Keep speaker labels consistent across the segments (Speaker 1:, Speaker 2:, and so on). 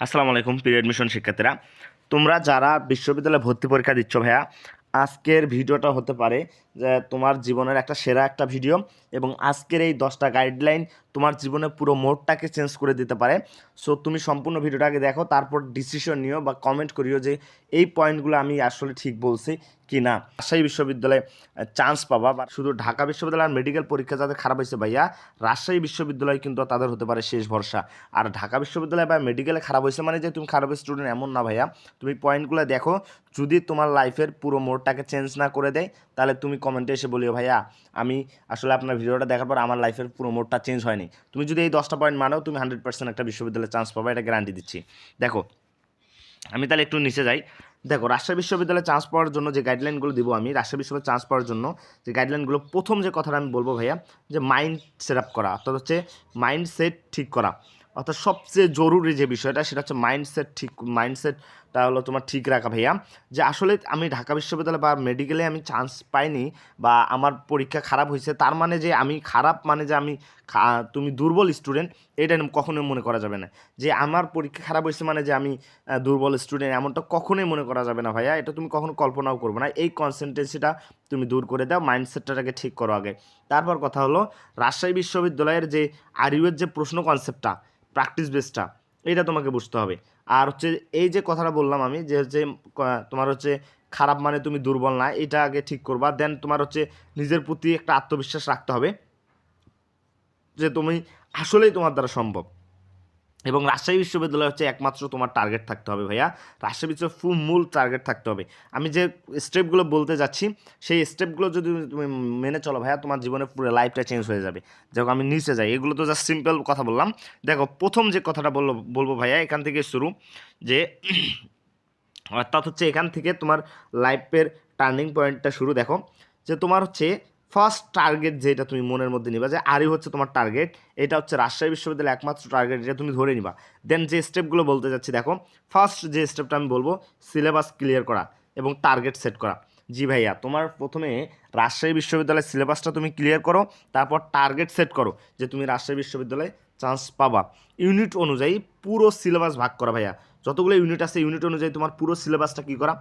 Speaker 1: আসসালামু আলাইকুম প্রিয় এডমিশন শিক্ষার্থীরা, তোমরা যারা বিশ্ববিদ্যালয়ে ভর্তি পরীক্ষা দিচ্ছ ভাইয়া, আজকের ভিডিওটা হতে পারে যে তোমার জীবনের একটা সেরা একটা ভিডিও, এবং আজকের এই 10টা গাইডলাইন তোমার জীবনে পুরো মোডটাকে চেঞ্জ করে দিতে পারে। সো তুমি সম্পূর্ণ ভিডিওটাকে দেখো, তারপর ডিসিশন নিও বা কমেন্ট করিও যে এই পয়েন্টগুলো আমি আসলে ঠিক বলছি কি না। রাজশাহী বিশ্ববিদ্যালয়ে চান্স পাবা, বা শুধু ঢাকা বিশ্ববিদ্যালয়ের মেডিকেল পরীক্ষা যাদের খারাপ হয়েছে ভাইয়া, রাজশাহী বিশ্ববিদ্যালয় কিন্তু তাদের হতে পারে শেষ ভরসা। আর ঢাকা বিশ্ববিদ্যালয় বা মেডিকেলে খারাপ হয়েছে মানে যে তুমি খারাপ স্টুডেন্ট এমন না ভাইয়া। তুমি পয়েন্টগুলো দেখো, যদি তোমার লাইফের পুরো মোড়টাকে চেঞ্জ না করে দেয় তাহলে তুমি কমেন্টে এসে বলিও ভাইয়া আমি আসলে আপনার ভিডিওটা দেখার পর আমার লাইফের পুরো মোড়টা চেঞ্জ হয়নি। তুমি যদি এই 10টা পয়েন্ট মানো, তুমি 100% একটা বিশ্ববিদ্যালয়ে চান্স পাবে, এটা গ্যারান্টি দিচ্ছি। দেখো, আমি তাহলে একটু নিচে যাই। দেখো, রাজশাহী বিশ্ববিদ্যালয়ে চান্স পাওয়ার জন্য যে গাইডলাইনগুলো দিব আমি, রাজশাহী বিশ্ববিদ্যালয়ে চান্স পাওয়ার জন্য যে গাইডলাইনগুলো, প্রথম যে কথাটা আমি বলবো ভাইয়া, যে মাইন্ড সেট আপ করা, অর্থাৎ হচ্ছে মাইন্ডসেট ঠিক করা। অর্থাৎ সবচেয়ে জরুরি যে বিষয়টা সেটা হচ্ছে মাইন্ডসেটটা হলো তোমার ঠিক রাখা ভাইয়া। যে আসলে আমি ঢাকা বিশ্ববিদ্যালয় বা মেডিকেলে আমি চান্স পাইনি, বা আমার পরীক্ষা খারাপ হয়েছে, তার মানে যে আমি খারাপ, মানে যে আমি তুমি দুর্বল স্টুডেন্ট, এটা কখনোই মনে করা যাবে না। যে আমার পরীক্ষা খারাপ হয়েছে মানে যে আমি দুর্বল স্টুডেন্ট, এমনটা কখনোই মনে করা যাবে না ভাইয়া। এটা তুমি কখনো কল্পনাও করবে না। এই কনসেন্ট্রেন্সিটা তুমি দূর করে দাও, মাইন্ডসেটটাকে ঠিক করো আগে। তারপর কথা হলো, রাজশাহী বিশ্ববিদ্যালয়ের যে আরইউয়ের যে প্রশ্ন কনসেপ্টটা, প্র্যাকটিস বেসটা, এটা তোমাকে বুঝতে হবে। আর হচ্ছে এই যে কথাটা বললাম আমি, যে হচ্ছে তোমার হচ্ছে খারাপ মানে তুমি দুর্বল না, এটা আগে ঠিক করবা। দেন তোমার হচ্ছে নিজের প্রতি একটা আত্মবিশ্বাস রাখতে হবে যে তুমি আসলেই তোমার দ্বারা সম্ভব। এবং রাজশাহী বিশ্ববিদ্যালয় হচ্ছে একমাত্র তোমার টার্গেট থাকতে হবে ভাইয়া। রাজশাহী বিশ্ববিদ্যালয় মূল টার্গেট থাকতে হবে। আমি যে স্টেপগুলো বলতে যাচ্ছি, সেই স্টেপগুলো যদি তুমি মেনে চলো ভাইয়া, তোমার জীবনে পুরো লাইফটা চেঞ্জ হয়ে যাবে। দেখো, আমি নিচে যাই, এগুলো তো জাস্ট সিম্পল কথা বললাম। দেখো, প্রথম যে কথাটা বলবো ভাইয়া, এখান থেকে শুরু, যে অর্থাৎ হচ্ছে এখান থেকে তোমার লাইফের টার্নিং পয়েন্টটা শুরু। দেখো, যে তোমার হচ্ছে ফার্স্ট টার্গেট যেটা তুমি মনের মধ্যে নিবা, যে আরই হচ্ছে তোমার টার্গেট, এটা হচ্ছে রাজশাহী বিশ্ববিদ্যালয়ের একমাত্র টার্গেট, এটা তুমি ধরে নিবা। দেন যে স্টেপগুলো বলতে যাচ্ছি, দেখো, ফার্স্ট যে স্টেপটা আমি বলবো, সিলেবাস ক্লিয়ার করা এবং টার্গেট সেট করা। জি ভাইয়া, তোমার প্রথমে রাজশাহী বিশ্ববিদ্যালয়ের সিলেবাসটা তুমি ক্লিয়ার করো, তারপর টার্গেট সেট করো যে তুমি রাজশাহী বিশ্ববিদ্যালয়ে চান্স পাবা। ইউনিট অনুযায়ী পুরো সিলেবাস ভাগ করা ভাইয়া। যতগুলো ইউনিট আছে, ইউনিট অনুযায়ী তোমার পুরো সিলেবাসটা কী করা,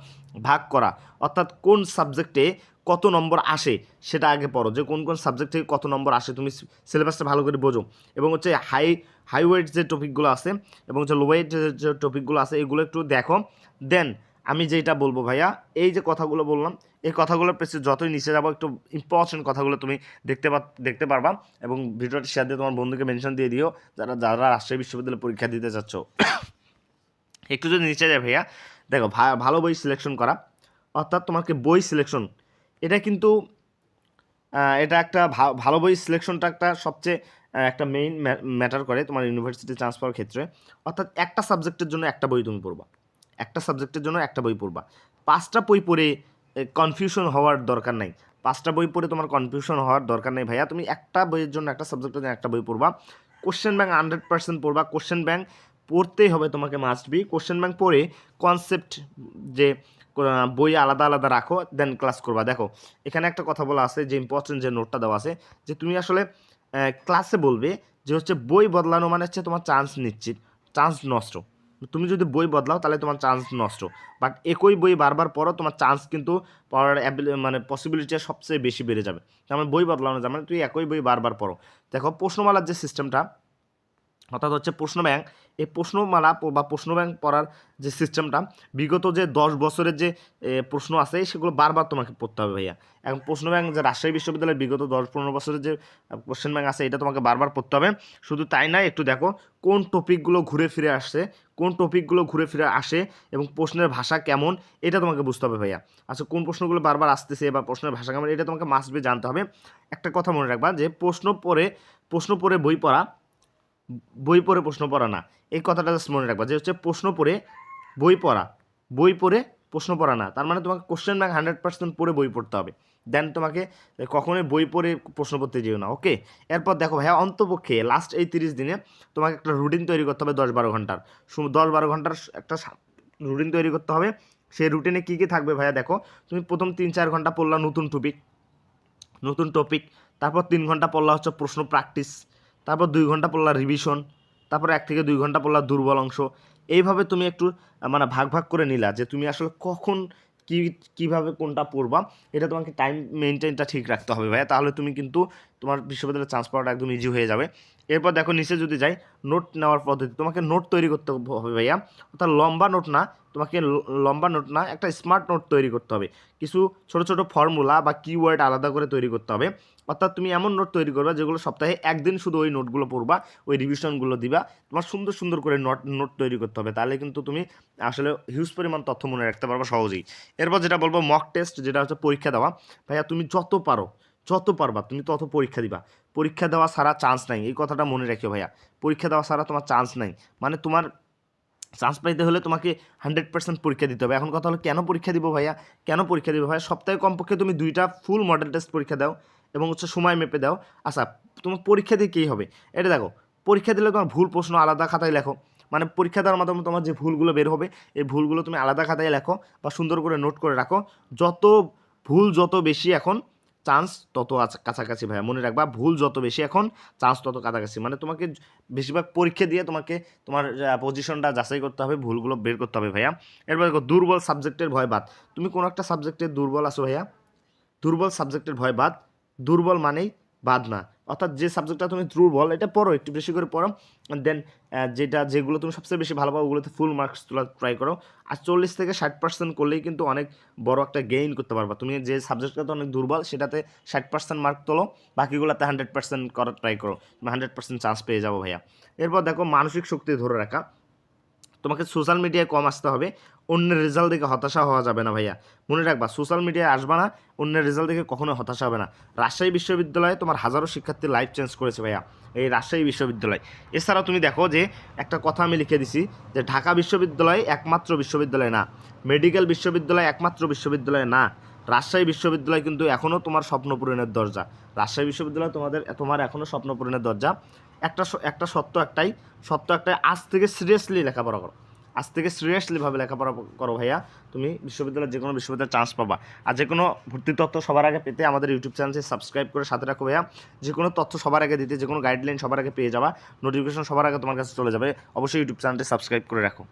Speaker 1: ভাগ করা। অর্থাৎ কোন সাবজেক্টে কত নম্বর আসে সেটা আগে পড়ো, যে কোন কোন সাবজেক্ট থেকে কত নম্বর আসে, তুমি সিলেবাসটা ভালো করে বোঝো। এবং হচ্ছে হাই ওয়েট যে টপিকগুলো আছে এবং হচ্ছে লো ওয়েট যে টপিকগুলো আছে, এগুলো একটু দেখো। দেন আমি যেটা বলবো ভাইয়া, এই যে কথাগুলো বললাম, এই কথাগুলোর পেছনে যতই নিচে যাবো, একটু ইম্পর্টেন্ট কথাগুলো তুমি দেখতে পারবা। এবং ভিডিওটা শেয়ার দিয়ে তোমার বন্ধুকে মেনশন দিয়ে দিও, যারা যারা রাজশাহী বিশ্ববিদ্যালয়ে পরীক্ষা দিতে চাচ্ছ। একটু যদি নিচে যায় ভাইয়া, দেখো, ভালো বই সিলেকশন করা, অর্থাৎ তোমাকে বই সিলেকশন, এটা কিন্তু এটা একটা ভালো বই সিলেকশনটা একটা সবচেয়ে একটা মেইন ম্যাটার করে তোমার ইউনিভার্সিটি চান্স পাওয়ার ক্ষেত্রে। অর্থাৎ একটা সাবজেক্টের জন্য একটা বই তুমি পড়বা, একটা সাবজেক্টের জন্য একটা বই পড়বা। 5টা বই পড়ে কনফিউশন হওয়ার দরকার নাই। 5টা বই পড়ে তোমার কনফিউশন হওয়ার দরকার নেই ভাইয়া। তুমি একটা বইয়ের জন্য, একটা সাবজেক্টের জন্য একটা বই পড়বা। কোশ্চেন ব্যাংক 100% পড়বা। কোশ্চেন ব্যাংক পড়তেই হবে তোমাকে, মাস্ট বি। কোশ্চেন ব্যাংক পড়ে কনসেপ্ট যে বই আলাদা আলাদা রাখো, দেন ক্লাস করবা। দেখো, এখানে একটা কথা বলা আছে, যে ইম্পর্টেন্ট যে নোটটা দেওয়া আছে, যে তুমি আসলে ক্লাসে বলবে যে হচ্ছে বই বদলানো মানে হচ্ছে তোমার চান্স নিশ্চিত, চান্স নষ্ট। তুমি যদি বই বদলাও তাহলে তোমার চান্স নষ্ট। বাট একই বই বারবার পড়ো, তোমার চান্স কিন্তু পড়ার মানে পসিবিলিটি সবচেয়ে বেশি বেড়ে যাবে। তার মানে বই বদলানো যাবে মানে তুই একই বই বারবার পড়ো। দেখো, প্রশ্নমালার যে সিস্টেমটা, অর্থাৎ হচ্ছে প্রশ্ন ব্যাংক, এই প্রশ্নমালা বা প্রশ্ন ব্যাংক পড়ার যে সিস্টেমটা, বিগত যে 10 বছরের যে প্রশ্ন আছে সেগুলো বারবার তোমাকে পড়তে হবে ভাইয়া। এখন প্রশ্ন ব্যাংক যে রাজশাহী বিশ্ববিদ্যালয়ের বিগত 10-15 বছরের যে কোশ্চেন ব্যাংক আছে, এটা তোমাকে বারবার পড়তে হবে। শুধু তাই নয়, একটু দেখো কোন টপিকগুলো ঘুরে ফিরে আসছে, এবং প্রশ্নের ভাষা কেমন, এটা তোমাকে বুঝতে হবে ভাইয়া। আচ্ছা, কোন প্রশ্নগুলো বারবার আসতেছে বা প্রশ্নের ভাষা কেমন, এটা তোমাকে মাস্ট বি জানতে হবে। একটা কথা মনে রাখবা, যে প্রশ্ন পড়ে বই পড়া, বই পড়ে প্রশ্ন পড়া না। এই কথাটা জাস্ট মনে রাখবা, যে হচ্ছে প্রশ্ন পড়ে বই পড়া, বই পড়ে প্রশ্ন পড়া না। তার মানে তোমাকে কোশ্চেন ব্যাংক 100% পড়ে বই পড়তে হবে। দেন তোমাকে কখনোই বই পড়ে প্রশ্ন পড়তে যেও না, ওকে। এরপর দেখো ভাইয়া, অন্তপক্ষে লাস্ট এই 30 দিনে তোমাকে একটা রুটিন তৈরি করতে হবে 10-12 ঘন্টার। 10-12 ঘন্টার একটা রুটিন তৈরি করতে হবে। সেই রুটিনে কী কী থাকবে ভাইয়া, দেখো, তুমি প্রথম 3-4 ঘন্টা পড়লা নতুন টপিক, তারপর 3 ঘন্টা পড়লা হচ্ছে প্রশ্ন প্র্যাকটিস, তারপর 2 ঘন্টা পড়লা রিভিশন, তারপর 1 থেকে 2 ঘন্টা পড়লা দুর্বল অংশ, এইভাবে তুমি একটু মানে ভাগ ভাগ করে নিলা যে তুমি আসলে কখন কীভাবে কোনটা পড়বা, এটা তোমাকে টাইম মেনটেনটা ঠিক রাখতে হবে ভাইয়া, তাহলে তুমি কিন্তু তোমার বিশ্ববিদ্যালয়ে চান্স পাওয়াটা একদম ইজি হয়ে যাবে। এরপর দেখো নিচে যদি যাই, নোট নেওয়ার পদ্ধতি, তোমাকে নোট তৈরি করতে হবে ভাইয়া, অর্থাৎ লম্বা নোট না, তোমাকে লম্বা নোট না, একটা স্মার্ট নোট তৈরি করতে হবে। কিছু ছোট ছোট ফর্মুলা বা কিওয়ার্ড আলাদা করে তৈরি করতে হবে। অর্থাৎ তুমি এমন নোট তৈরি করবা যেগুলো সপ্তাহে একদিন শুধু ওই নোটগুলো পড়বা, ওই রিভিশনগুলো দিবা। তোমার সুন্দর সুন্দর করে নোট তৈরি করতে হবে, তাহলে কিন্তু তুমি আসলে হিউজ পরিমাণ তথ্য মনে রাখতে পারবা সহজেই। এরপর যেটা বলবো মক টেস্ট, যেটা হচ্ছে পরীক্ষা দেওয়া। ভাইয়া তুমি যত পারবা তুমি তত পরীক্ষা দিবা। পরীক্ষা দেওয়া ছাড়া চান্স নাই, এই কথাটা মনে রাখিও ভাইয়া। পরীক্ষা দেওয়া ছাড়া তোমার চান্স নাই, মানে তোমার চান্স পাইতে হলে তোমাকে 100% পরীক্ষা দিতে হবে। এখন কথা হলো কেন পরীক্ষা দিব ভাইয়া, ভাইয়া? সপ্তাহে কমপক্ষে তুমি 2টা ফুল মডেল টেস্ট পরীক্ষা দাও এবং হচ্ছে সময় মেপে দাও। আচ্ছা, তোমার পরীক্ষা দিয়ে কী হবে এটা দেখো। পরীক্ষা দিলে তোমার ভুল প্রশ্ন আলাদা খাতায় লেখো, মানে পরীক্ষা দেওয়ার মাধ্যমে তোমার যে ভুলগুলো বের হবে এই ভুলগুলো তুমি আলাদা খাতায় লেখো বা সুন্দর করে নোট করে রাখো। যত বেশি এখন চান্স তত কাছাকাছি ভাইয়া, মনে রাখবা, ভুল যত বেশি এখন চান্স তত কাছাকাছি। মানে তোমাকে বেশিরভাগ পরীক্ষা দিয়ে তোমাকে তোমার পজিশনটা যাচাই করতে হবে, ভুলগুলো বের করতে হবে ভাইয়া। এরপর দেখো দুর্বল সাবজেক্টের ভয় বাদ। তুমি কোনো একটা সাবজেক্টে দুর্বল আছো ভাইয়া, দুর্বল সাবজেক্টের ভয় বাদ। দুর্বল মানেই বাদ না, অর্থাৎ যে সাবজেক্টটা তুমি দুর্বল এটা পড়ো, একটু বেশি করে পড়ো। দেন যেগুলো তুমি সবচেয়ে বেশি ভালো পাও ওগুলোতে ফুল মার্কস তোলা ট্রাই করো। আর 40 থেকে 60% করলেই কিন্তু অনেক বড় একটা গেইন করতে পারবা। তুমি যে সাবজেক্টটাতে অনেক দুর্বল সেটাতে 60% মার্ক তোলো, বাকিগুলোতে 100% করার ট্রাই করো, তুমি 100% চান্স পেয়ে যাবো ভাইয়া। এরপর দেখো মানসিক শক্তি ধরে রাখা। তোমাকে সোশ্যাল মিডিয়ায় কম আসতে হবে, অন্যের রেজাল্ট দেখে হতাশা হওয়া যাবে না ভাইয়া। মনে রাখবা, সোশ্যাল মিডিয়ায় আসবা না, অন্যের রেজাল্ট দেখে কখনো হতাশা হবে না। রাজশাহী বিশ্ববিদ্যালয়ে তোমার হাজারো শিক্ষার্থীর লাইফ চেঞ্জ করেছে ভাইয়া, এই রাজশাহী বিশ্ববিদ্যালয়। এছাড়াও তুমি দেখো যে একটা কথা আমি লিখে দিছি যে ঢাকা বিশ্ববিদ্যালয় একমাত্র বিশ্ববিদ্যালয় না, মেডিকেল বিশ্ববিদ্যালয় একমাত্র বিশ্ববিদ্যালয় না, রাজশাহী বিশ্ববিদ্যালয় কিন্তু এখনও তোমার স্বপ্ন পূরণের দরজা। রাজশাহী বিশ্ববিদ্যালয় তোমার এখনও স্বপ্ন পূরণের দরজা। একটা সত্য একটাই, আজ থেকে সিরিয়াসলি লেখাপড়া করো, আজ থেকে সিরিয়াসলিভাবে লেখাপড়া করো ভাইয়া, তুমি যে কোনো বিশ্ববিদ্যালয়ে চান্স পাবা। আর যে কোনো ভর্তি তথ্য সবার আগে পেতে আমাদের ইউটিউব চ্যানেলটি সাবস্ক্রাইব করে সাথে রাখো ভাইয়া। যে কোনো তথ্য সবার আগে দিতে, যে কোনো গাইডলাইন সবার আগে পেয়ে যাবা, নোটিফিকেশন সবার আগে তোমার কাছে চলে যাবে। অবশ্যই ইউটিউব চ্যানেলটি সাবস্ক্রাইব করে রাখো।